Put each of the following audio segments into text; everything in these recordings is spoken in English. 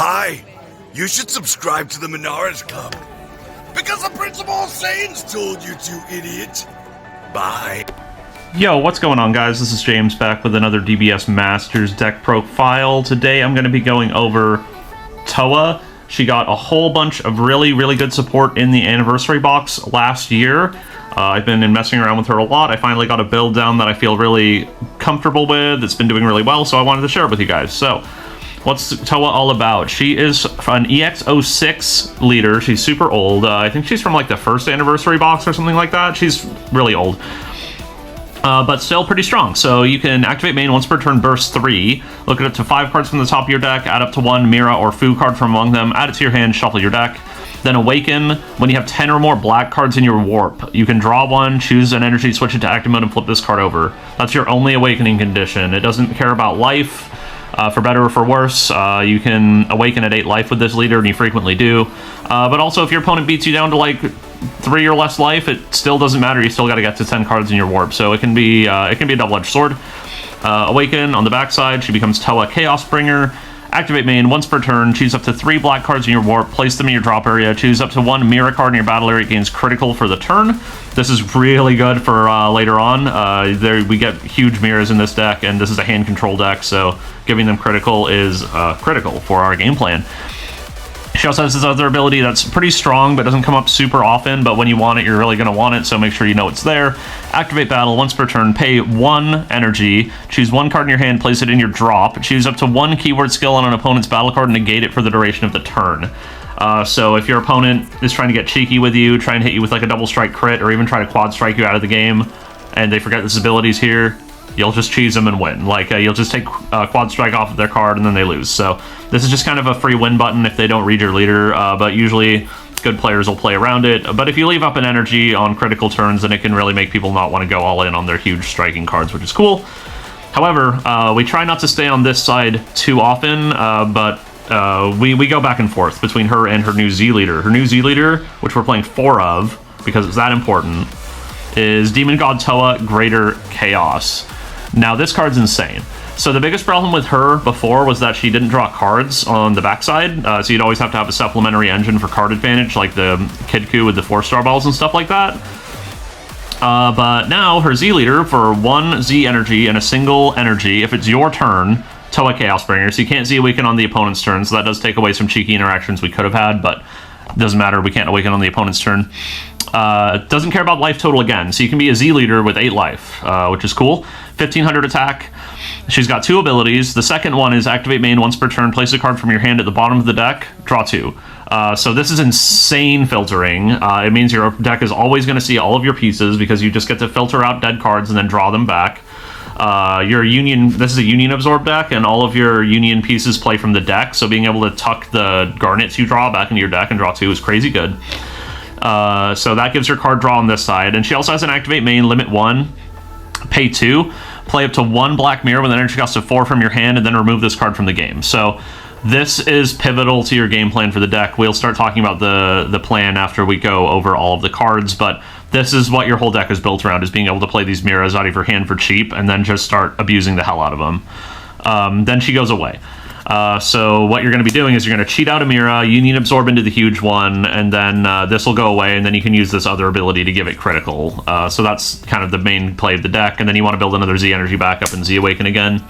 Hi, you should subscribe to the Minaris Club. Because the Principal of Saiyans told you to, idiot. Bye. Yo, what's going on, guys? This is James back with another DBS Masters deck profile. Today I'm going to be going over Towa. She got a whole bunch of really good support in the anniversary box last year. I've been messing around with her a lot. I finally got a build down that I feel really comfortable with. It's been doing really well, so I wanted to share it with you guys. So, what's Towa all about? She is an EX06 leader. She's super old. I think she's from like the first anniversary box or something like that. She's really old. But still pretty strong. So you can activate main once per turn, burst 3. Look at up to 5 cards from the top of your deck, add up to 1 Mira or Fu card from among them, add it to your hand, shuffle your deck. Then awaken when you have 10 or more black cards in your warp. You can draw one, choose an energy, switch it to active mode, and flip this card over. That's your only awakening condition. It doesn't care about life. For better or for worse, you can awaken at 8 life with this leader, and you frequently do. But also, if your opponent beats you down to like 3 or less life, it still doesn't matter. You still got to get to 10 cards in your warp, so it can be a double-edged sword. Awaken on the backside, she becomes Towa Chaosbringer. Activate main once per turn. Choose up to 3 black cards in your warp. Place them in your drop area. Choose up to 1 Mira card in your battle area. It gains critical for the turn. This is really good for later on. We get huge mirrors in this deck, and this is a hand control deck, so giving them critical is critical for our game plan. She also has this other ability that's pretty strong, but doesn't come up super often, but when you want it, you're really going to want it, so make sure you know it's there. Activate battle once per turn, pay 1 energy, choose 1 card in your hand, place it in your drop, choose up to 1 keyword skill on an opponent's battle card, and negate it for the duration of the turn. So if your opponent is trying to get cheeky with you, try and hit you with like a double strike crit, or even try to quad strike you out of the game, and they forget this ability's here, you'll just cheese them and win. Like, you'll just take quad strike off of their card and then they lose. So this is just kind of a free win button if they don't read your leader, but usually good players will play around it. But if you leave up an energy on critical turns, then it can really make people not want to go all in on their huge striking cards, which is cool. However, we try not to stay on this side too often, but we go back and forth between her and her new Z leader. Her new Z leader, which we're playing 4 of, because it's that important, is Demon God Towa Greater Chaos. Now, this card's insane. So the biggest problem with her before was that she didn't draw cards on the backside, so you'd always have to have a supplementary engine for card advantage, like the Kidku with the 4-star balls and stuff like that. But now, her Z leader, for 1 Z energy and a single energy, if it's your turn, Towa Chaosbringer, so you can't Z awaken on the opponent's turn, so that does take away some cheeky interactions we could have had, but it doesn't matter, we can't awaken on the opponent's turn. Doesn't care about life total again, so you can be a Z leader with 8 life, which is cool. 1500 attack. She's got 2 abilities. The second one is activate main once per turn, place a card from your hand at the bottom of the deck, draw 2. So this is insane filtering. It means your deck is always going to see all of your pieces because you just get to filter out dead cards and then draw them back. This is a Union Absorb deck, and all of your Union pieces play from the deck, so being able to tuck the Garnets you draw back into your deck and draw 2 is crazy good. So that gives her card draw on this side, and she also has an activate main, limit 1, pay 2, play up to 1 black mirror with an energy cost of 4 from your hand, and then remove this card from the game. So this is pivotal to your game plan for the deck. We'll start talking about the plan after we go over all of the cards, but this is what your whole deck is built around, is being able to play these mirrors out of your hand for cheap, and then just start abusing the hell out of them. Then she goes away. So what you're going to be doing is you're going to cheat out a Mira, Union Absorb into the huge one, and then this will go away, and then you can use this other ability to give it critical. So that's kind of the main play of the deck, and then you want to build another Z energy backup and Z awaken again.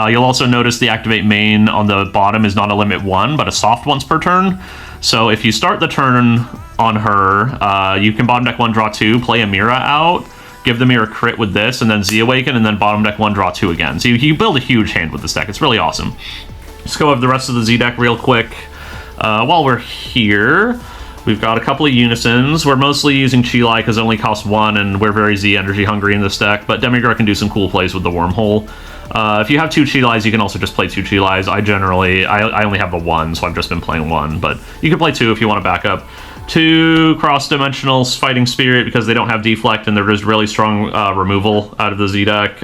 You'll also notice the activate main on the bottom is not a limit 1, but a soft once per turn. So if you start the turn on her, you can bottom deck 1, draw 2, play a Mira out, give the Mira crit with this, and then Z awaken, and then bottom deck 1, draw 2 again. So you build a huge hand with this deck. It's really awesome. Let's go over the rest of the Z deck real quick. While we're here, we've got a couple of Unisons. We're mostly using Chilai because it only costs 1, and we're very Z energy hungry in this deck, but Demigor can do some cool plays with the Wormhole. If you have 2 Chilais, you can also just play 2 Chilais. I only have the 1, so I've just been playing 1, but you can play 2 if you want to back up. 2 cross-dimensional Fighting Spirit because they don't have deflect, and they're just really strong removal out of the Z deck.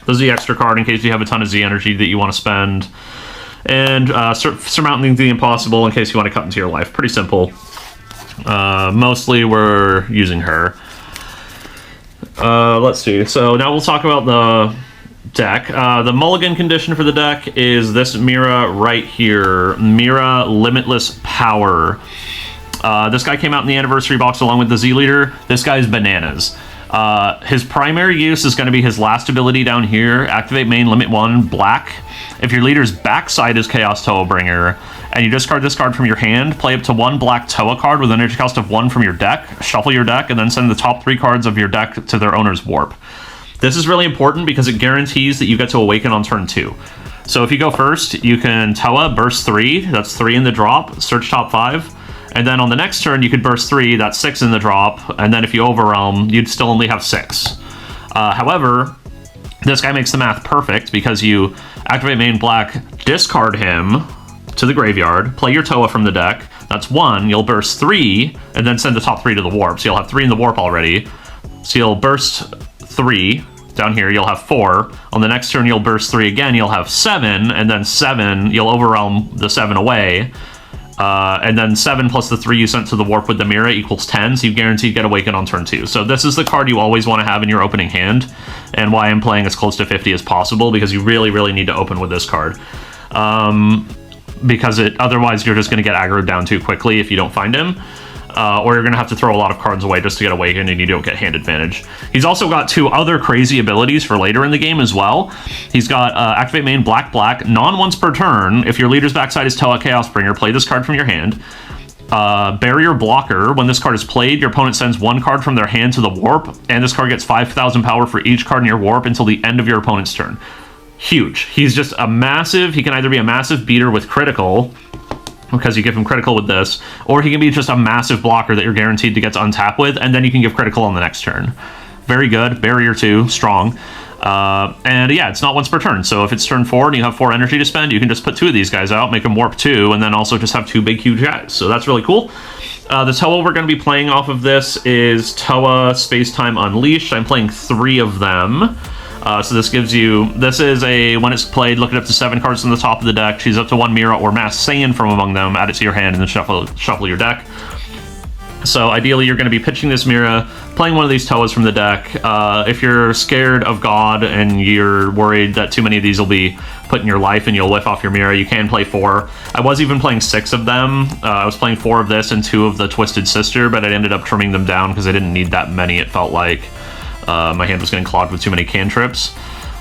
The Z extra card in case you have a ton of Z energy that you want to spend. And surmounting the impossible in case you want to cut into your life. Pretty simple. Mostly we're using her. Let's see. So now we'll talk about deck. The mulligan condition for the deck is this Mira right here. Mira Limitless Power. This guy came out in the anniversary box along with the Z Leader. This guy's bananas. His primary use is going to be his last ability down here. Activate main, limit 1, black. If your leader's backside is Chaosbringer, and you discard this card from your hand, play up to 1 black Towa card with an energy cost of 1 from your deck, shuffle your deck, and then send the top 3 cards of your deck to their owner's warp. This is really important because it guarantees that you get to awaken on turn 2. So if you go first, you can Towa, burst 3, that's 3 in the drop, search top 5, and then on the next turn you could burst 3, that's 6 in the drop, and then if you overwhelm, you'd still only have 6. However, this guy makes the math perfect because you activate main black, discard him to the graveyard, play your Towa from the deck, that's 1, you'll burst 3, and then send the top 3 to the warp, so you'll have 3 in the warp already. So you'll burst 3, down here you'll have 4, on the next turn you'll burst 3 again, you'll have 7, and then 7, you'll overwhelm the 7 away, and then 7 plus the 3 you sent to the warp with the Mira equals 10, so you guaranteed get awaken on turn 2. So this is the card you always want to have in your opening hand, and why I'm playing as close to 50 as possible, because you really need to open with this card. Because otherwise you're just going to get aggroed down too quickly if you don't find him. Or you're going to have to throw a lot of cards away just to get awakened and you don't get hand advantage. He's also got 2 other crazy abilities for later in the game as well. He's got activate main black, non-once per turn. If your leader's backside is Towa Chaosbringer, play this card from your hand. Barrier Blocker. When this card is played, your opponent sends 1 card from their hand to the warp, and this card gets 5,000 power for each card in your warp until the end of your opponent's turn. Huge. He's just a massive, he can either be a massive beater with critical, because you give him critical with this, or he can be just a massive blocker that you're guaranteed to get to untap with, and then you can give critical on the next turn. Very good. Barrier 2, strong. And yeah, it's not once per turn, so if it's turn 4 and you have 4 energy to spend, you can just put 2 of these guys out, make them warp 2, and then also just have 2 big huge guys. So that's really cool. The Towa we're going to be playing off of this is Towa Spacetime Unleashed. I'm playing 3 of them. So this gives you, this is a, when it's played, look it up to 7 cards from the top of the deck, choose up to 1 Mira or Mass Saiyan from among them, add it to your hand, and then shuffle your deck. So ideally you're going to be pitching this Mira, playing one of these Towas from the deck. If you're scared of God and you're worried that too many of these will be put in your life and you'll whiff off your Mira, you can play 4. I was even playing 6 of them. I was playing 4 of this and 2 of the Twisted Sister, but I ended up trimming them down because I didn't need that many, it felt like. My hand was getting clogged with too many cantrips.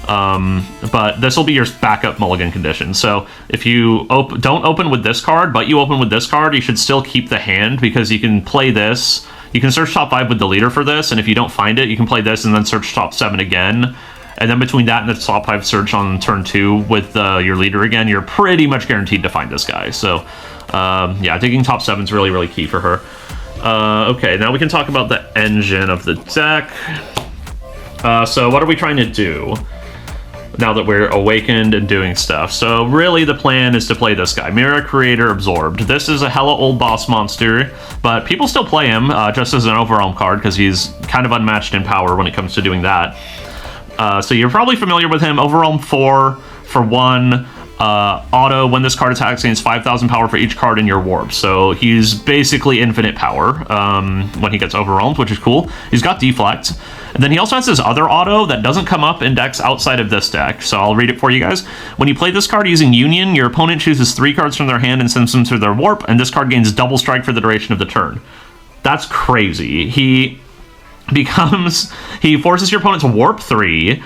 But this will be your backup mulligan condition. So if you don't open with this card, but you open with this card, you should still keep the hand, because you can play this. You can search top 5 with the leader for this, and if you don't find it, you can play this and then search top 7 again. And then between that and the top 5 search on turn 2 with your leader again, you're pretty much guaranteed to find this guy. So yeah, digging top 7 is really key for her. Okay, now we can talk about the engine of the deck. So what are we trying to do now that we're awakened and doing stuff? So really the plan is to play this guy, Mira Creator Absorbed. This is a hella old boss monster, but people still play him just as an overwhelm card because he's kind of unmatched in power when it comes to doing that. So you're probably familiar with him. Overwhelm 4 for 1. Auto, when this card attacks, gains 5,000 power for each card in your warp. So he's basically infinite power when he gets overwhelmed, which is cool. He's got Deflect. And then he also has this other auto that doesn't come up in decks outside of this deck. So I'll read it for you guys. When you play this card using Union, your opponent chooses 3 cards from their hand and sends them to their warp, and this card gains double strike for the duration of the turn. That's crazy. He forces your opponent to warp 3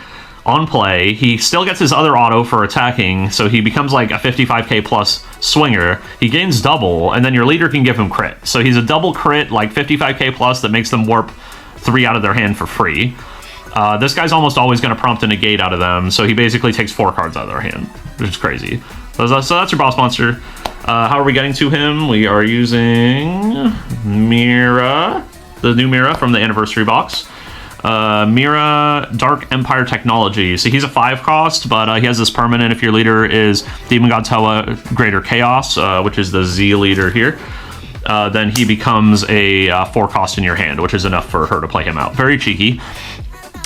on play. He still gets his other auto for attacking, so he becomes like a 55k plus swinger. He gains double, and then your leader can give him crit. So he's a double crit, like 55k plus, that makes them warp 3 out of their hand for free. This guy's almost always going to prompt a negate out of them, so he basically takes 4 cards out of their hand, which is crazy. So that's your boss monster. How are we getting to him? We are using Mira, the new Mira from the anniversary box. Mira Dark Empire Technology. So he's a 5 cost, but he has this permanent if your leader is Demon God Towa Greater Chaos, which is the Z leader here. Then he becomes a 4 cost in your hand, which is enough for her to play him out. Very cheeky.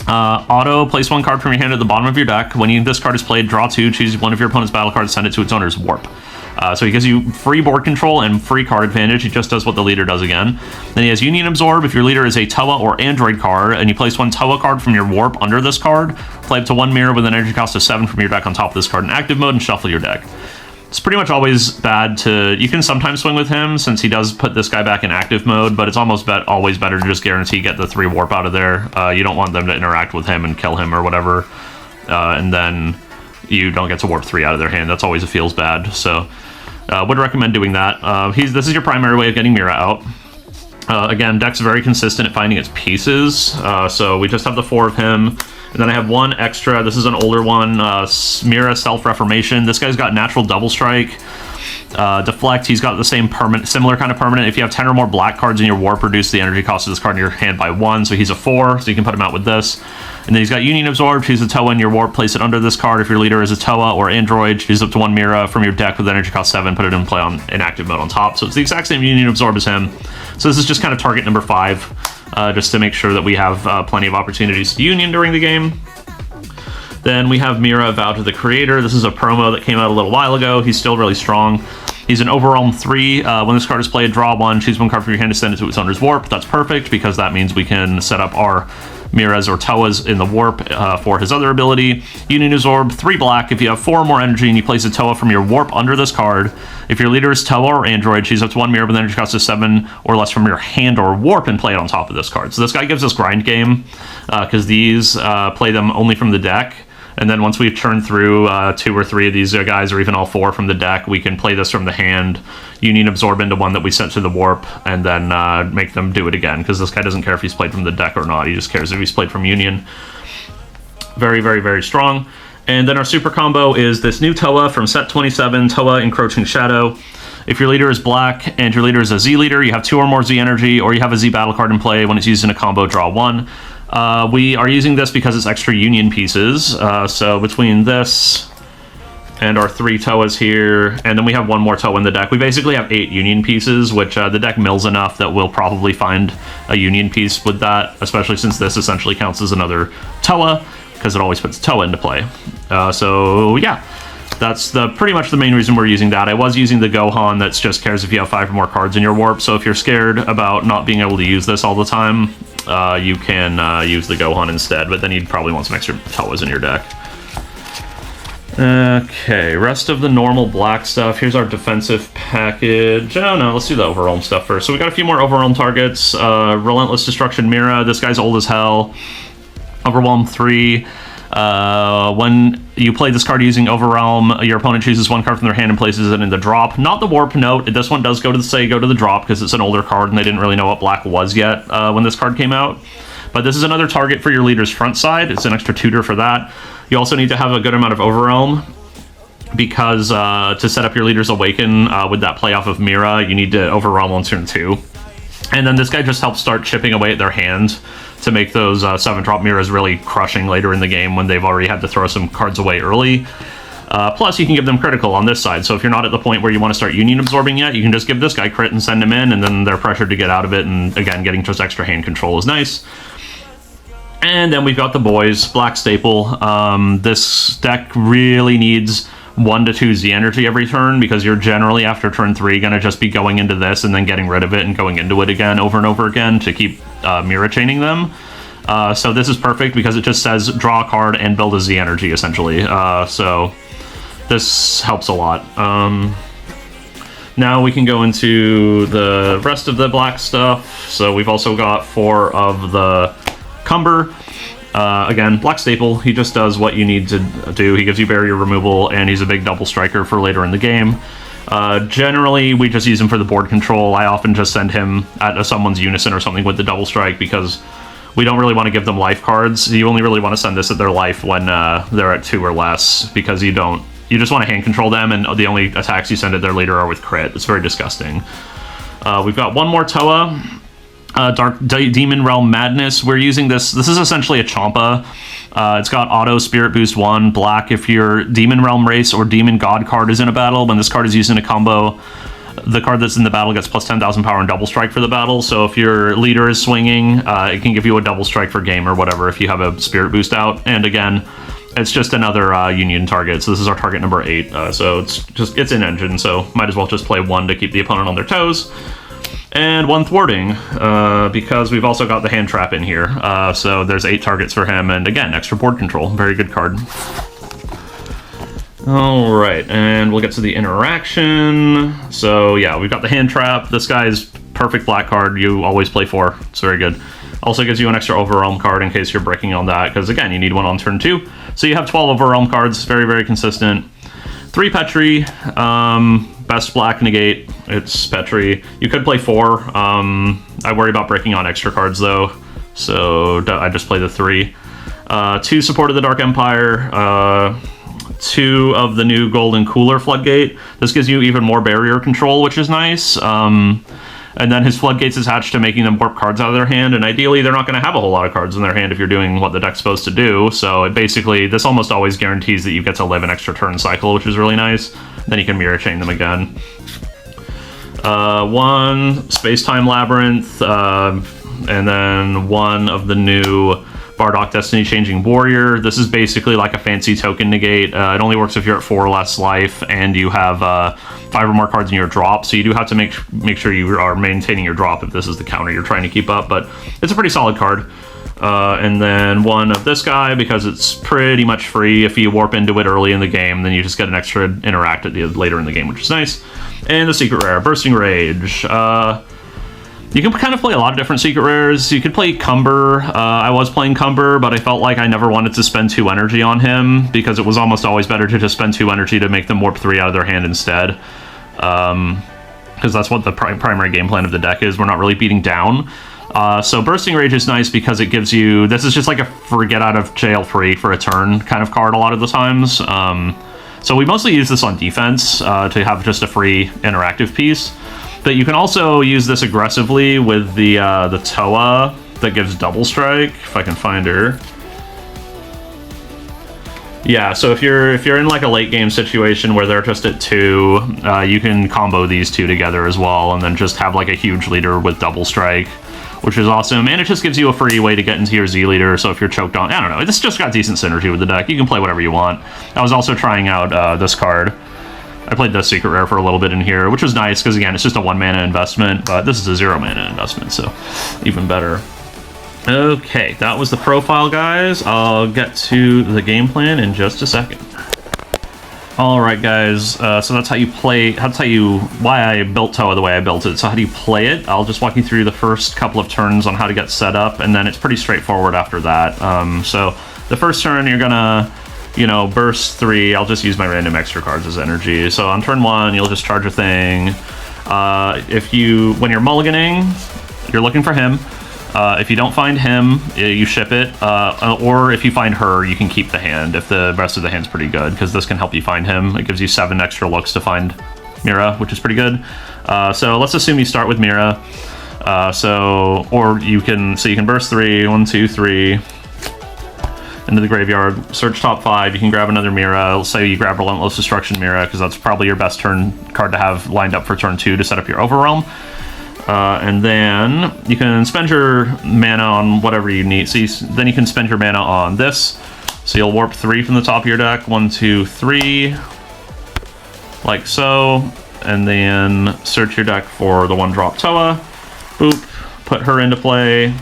Auto, place 1 card from your hand at the bottom of your deck. When this card is played, draw 2, choose one of your opponent's battle cards, send it to its owner's warp. So he gives you free board control and free card advantage. He just does what the leader does again. Then he has Union Absorb. If your leader is a Towa or Android card, and you place one Towa card from your warp under this card, play up to 1 mirror with an energy cost of 7 from your deck on top of this card in active mode, and shuffle your deck. It's pretty much always bad to... You can sometimes swing with him, since he does put this guy back in active mode, but it's almost always better to just guarantee get the 3 warp out of there. You don't want them to interact with him and kill him or whatever, and then you don't get to warp 3 out of their hand. That's always feels bad, so would recommend doing that. This is your primary way of getting Mira out. Again, deck's very consistent at finding its pieces, so we just have the 4 of him. And then I have one extra. This is an older one, Mira Self-Reformation. This guy's got Natural Double Strike, Deflect. He's got the same similar kind of permanent. If you have 10 or more black cards in your warp, reduce the energy cost of this card in your hand by 1. So he's a 4, so you can put him out with this. And then he's got Union Absorb. Choose a Towa in your warp, place it under this card. If your leader is a Towa or Android, choose up to 1 Mira from your deck with energy cost 7, put it in play in active mode on top. So it's the exact same Union Absorb as him. So this is just kind of target number 5. Just to make sure that we have plenty of opportunities to Union during the game. Then we have Mira, Vow to the Creator. This is a promo that came out a little while ago. He's still really strong. He's an Overwhelm 3. When this card is played, draw 1, choose 1 card from your hand to send it to its owner's warp. That's perfect, because that means we can set up our Miras or Towas in the warp for his other ability. Union Absorb, 3 black. If you have 4 or more energy and you place a Towa from your warp under this card, if your leader is Towa or Android, choose up to 1 Mira with energy cost of 7 or less from your hand or warp and play it on top of this card. So this guy gives us grind game, because these play them only from the deck. And then once we've churned through 2 or 3 of these guys, or even all 4 from the deck, we can play this from the hand, Union Absorb into one that we sent to the warp, and then make them do it again, because this guy doesn't care if he's played from the deck or not. He just cares if he's played from Union. Very, very, very strong. And then our super combo is this new Towa from set 27, Towa Encroaching Shadow. If your leader is black and your leader is a Z leader, you have 2 or more Z energy, or you have a Z battle card in play. When it's used in a combo, draw 1. We are using this because it's extra Union pieces. So between this and our 3 Towas here, and then we have 1 more Towa in the deck, we basically have 8 Union pieces, which the deck mills enough that we'll probably find a Union piece with that, especially since this essentially counts as another Towa, because it always puts Towa into play. So yeah, that's pretty much the main reason we're using that. I was using the Gohan that just cares if you have 5 or more cards in your warp, so if you're scared about not being able to use this all the time, you can use the Gohan instead, but then you'd probably want some extra Towas in your deck. Okay, rest of the normal black stuff. Here's our defensive package. Oh no, let's do the Overwhelm stuff first. So we got a few more Overwhelm targets. Relentless Destruction Mira. This guy's old as hell. Overwhelm 3. When you play this card using Overwhelm, your opponent chooses 1 card from their hand and places it in the drop. Not the warp note. This one does go to the drop, because it's an older card and they didn't really know what black was yet when this card came out. But this is another target for your leader's front side. It's an extra tutor for that. You also need to have a good amount of Overwhelm, because to set up your leader's Awaken with that play off of Mira, you need to Overwhelm on turn 2. And then this guy just helps start chipping away at their hand to make those 7-drop Miras really crushing later in the game when they've already had to throw some cards away early. Plus, you can give them critical on this side, so if you're not at the point where you want to start Union Absorbing yet, you can just give this guy crit and send him in, and then they're pressured to get out of it, and again, getting just extra hand control is nice. And then we've got the boys, Black Staple. This deck really needs 1 to 2 Z energy every turn, because you're generally, after turn 3, going to just be going into this and then getting rid of it and going into it again over and over again to keep Mira chaining them. So this is perfect, because it just says draw a card and build a Z energy, essentially. So this helps a lot. Now we can go into the rest of the black stuff. So we've also got 4 of the Cumber. Again, Black Staple, he just does what you need to do. He gives you barrier removal, and he's a big double striker for later in the game. Generally, we just use him for the board control. I often just send him at someone's Unison or something with the double strike, because we don't really want to give them life cards. You only really want to send this at their life when they're at 2 or less, because you just want to hand control them, and the only attacks you send at their leader are with crit. It's very disgusting. We've got 1 more Towa. Dark Demon Realm Madness. We're using this. This is essentially a Champa. It's got auto Spirit Boost 1, black if your Demon Realm race or Demon God card is in a battle. When this card is used in a combo, the card that's in the battle gets plus 10,000 power and double strike for the battle. So if your leader is swinging, it can give you a double strike for game or whatever if you have a Spirit Boost out. And again, It's just another Union target, so this is our target number 8. So it's in engine, so might as well just play 1 to keep the opponent on their toes. And 1 thwarting, because we've also got the hand trap in here. So there's 8 targets for him, and again, extra board control. Very good card. Alright, and we'll get to the interaction. So yeah, we've got the hand trap. This guy's perfect black card. You always play 4. It's very good. Also gives you an extra Overwhelm card in case you're breaking on that, because again, you need 1 on turn 2. So you have 12 Overwhelm cards. Very, very consistent. 3 Petri. Best black negate. It's Petri. You could play 4. I worry about breaking on extra cards though, so I just play the 3. 2 Support of the Dark Empire. 2 of the new Golden Cooler Floodgate. This gives you even more barrier control, which is nice. And then his Floodgates is hatched to making them warp cards out of their hand, and ideally they're not going to have a whole lot of cards in their hand if you're doing what the deck's supposed to do, so it basically, this almost always guarantees that you get to live an extra turn cycle, which is really nice. Then you can mirror chain them again. 1 Space-Time Labyrinth, and then 1 of the new Bardock Destiny Changing Warrior. This is basically like a fancy token negate. It only works if you're at 4 or less life and you have 5 or more cards in your drop, so you do have to make sure you are maintaining your drop if this is the counter you're trying to keep up, but it's a pretty solid card. And then 1 of this guy, because it's pretty much free. If you warp into it early in the game, then you just get an extra interact at later in the game, which is nice. And the secret rare, Bursting Rage. You can kind of play a lot of different secret rares. You could play Cumber. I was playing Cumber, but I felt like I never wanted to spend 2 energy on him, because it was almost always better to just spend 2 energy to make them warp 3 out of their hand instead. Because that's what the primary game plan of the deck is. We're not really beating down. So Bursting Rage is nice because it gives you... This is just like a get out of jail free for a turn kind of card a lot of the times. So we mostly use this on defense to have just a free interactive piece. But you can also use this aggressively with the Towa that gives double strike, if I can find her. Yeah, so if you're in like a late game situation where they're just at 2, you can combo these 2 together as well, and then just have like a huge leader with double strike, which is awesome. And it just gives you a free way to get into your Z leader, so if you're choked on, I don't know, this just got decent synergy with the deck. You can play whatever you want. I was also trying out this card. I played the secret rare for a little bit in here, which was nice because again, it's just a 1 mana investment, but this is a 0 mana investment, so even better. Okay, that was the profile, guys. I'll get to the game plan in just a second. Alright, guys, so that's how you play, why I built Towa the way I built it. So how do you play it? I'll just walk you through the first couple of turns on how to get set up, and then it's pretty straightforward after that. So the first turn, you're gonna, burst 3. I'll just use my random extra cards as energy. So on turn 1, you'll just charge a thing. When you're mulliganing, you're looking for him. If you don't find him, you ship it. Or if you find her, you can keep the hand if the rest of the hand's pretty good, because this can help you find him. It gives you 7 extra looks to find Mira, which is pretty good. So let's assume you start with Mira. You can burst 3, 1, 2, 3. Into the graveyard, search top 5, you can grab another Mira. Let's say you grab Relentless Destruction Mira, because that's probably your best turn card to have lined up for turn 2 to set up your Overwhelm. And then you can spend your mana on whatever you need. So then you can spend your mana on this. So you'll warp 3 from the top of your deck, 1, 2, 3, like so. And then search your deck for the 1-drop Towa. Boop, put her into play.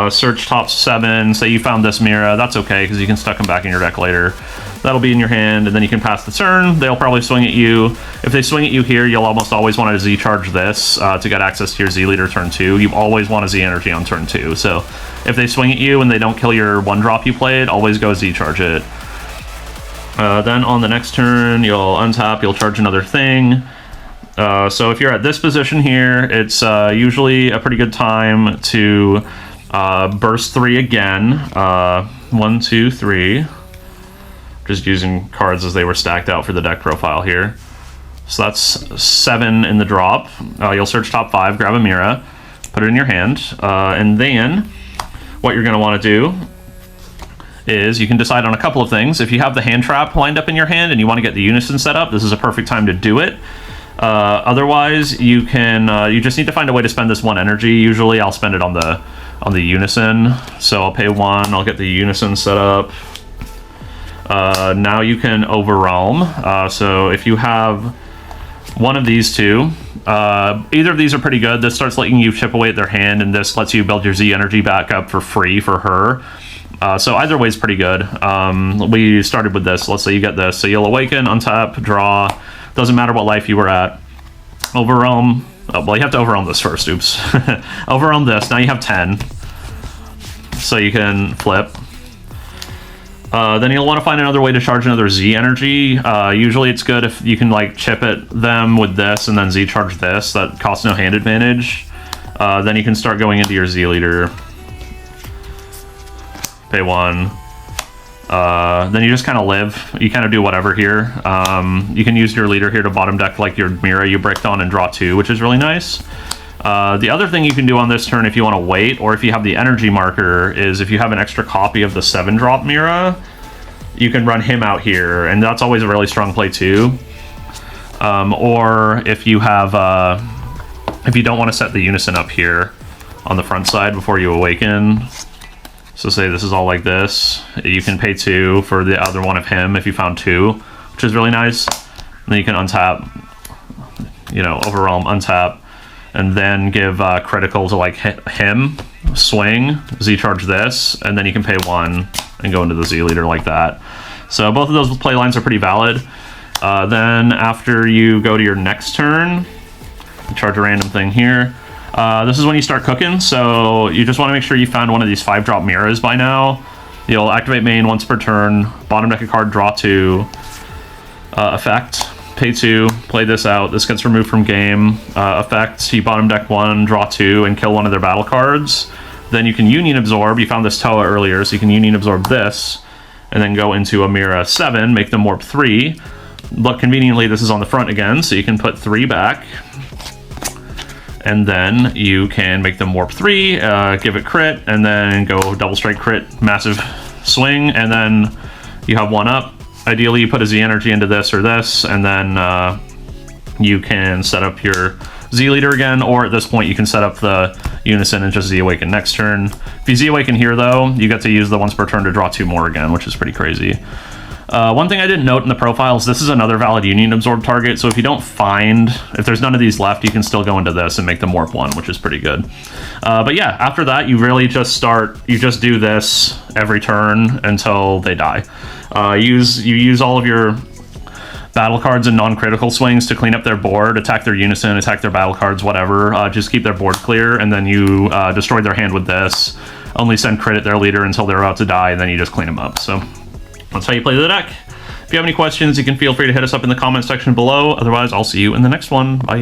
Search top 7, say you found this Mira, that's okay, because you can stuck them back in your deck later. That'll be in your hand, and then you can pass the turn. They'll probably swing at you. If they swing at you here, you'll almost always want to Z-charge this to get access to your Z-leader turn 2. You always want a Z-energy on turn 2, so if they swing at you and they don't kill your 1-drop you played, always go Z-charge it. Then on the next turn, you'll untap, you'll charge another thing. So if you're at this position here, it's usually a pretty good time to burst 3 again. 1, 2, 3. Just using cards as they were stacked out for the deck profile here. So that's 7 in the drop. You'll search top 5, grab a Mira, put it in your hand, and then what you're going to want to do is you can decide on a couple of things. If you have the hand trap lined up in your hand and you want to get the Unison set up, this is a perfect time to do it. Otherwise, you just need to find a way to spend this 1 energy. Usually I'll spend it on the Unison. So I'll pay 1, I'll get the Unison set up. Now you can overwhelm. So if you have one of these two, either of these are pretty good. This starts letting you chip away at their hand, and this lets you build your Z energy back up for free for her. So either way is pretty good. We started with this. Let's say you get this. So you'll awaken, untap, draw. Doesn't matter what life you were at. Overwhelm. Oh, well, you have to overwhelm this first. Oops. Overwhelm this. Now you have 10. So you can flip. Then you'll want to find another way to charge another Z energy. Usually it's good if you can like chip at them with this and then Z charge this. That costs no hand advantage. Then you can start going into your Z leader. Pay 1. Then you just kind of live. You kind of do whatever here. You can use your leader here to bottom deck like your Mira you bricked on and draw 2, which is really nice. The other thing you can do on this turn if you want to wait, or if you have the energy marker, is if you have an extra copy of the 7-drop Mira, you can run him out here, and that's always a really strong play too. Or if you have, if you don't want to set the unison up here on the front side before you awaken, so say this is all like this, you can pay 2 for the other one of him if you found 2, which is really nice. And then you can untap, you know, overwhelm, untap, and then give critical to like him, swing, Z charge this, and then you can pay 1 and go into the Z leader like that. So both of those play lines are pretty valid. Then after you go to your next turn, you charge a random thing here. This is when you start cooking, so you just want to make sure you found one of these 5-drop Miras by now. You'll activate main once per turn, bottom deck a card, draw 2, effect, pay 2, play this out. This gets removed from game. Effect, you bottom deck 1, draw 2, and kill one of their battle cards. Then you can Union Absorb. You found this Towa earlier, so you can Union Absorb this, and then go into a Mira 7, make them warp 3. But conveniently, this is on the front again, so you can put 3 back. And then you can make them warp 3, give it crit, and then go double strike crit, massive swing, and then you have 1 up. Ideally, you put a Z energy into this or this, and then you can set up your Z leader again, or at this point you can set up the unison and just Z awaken next turn. If you Z awaken here though, you get to use the once per turn to draw 2 more again, which is pretty crazy. One thing I didn't note in the profiles, this is another valid Union Absorb target, so if you don't find, if there's none of these left, you can still go into this and make them warp 1, which is pretty good. But yeah, after that, you really just start, you just do this every turn until they die. You use all of your battle cards and non-critical swings to clean up their board, attack their unison, attack their battle cards, whatever. Just keep their board clear, and then you destroy their hand with this. Only send crit at their leader until they're about to die, and then you just clean them up. So that's how you play the deck. If you have any questions, you can feel free to hit us up in the comment section below. Otherwise, I'll see you in the next one. Bye.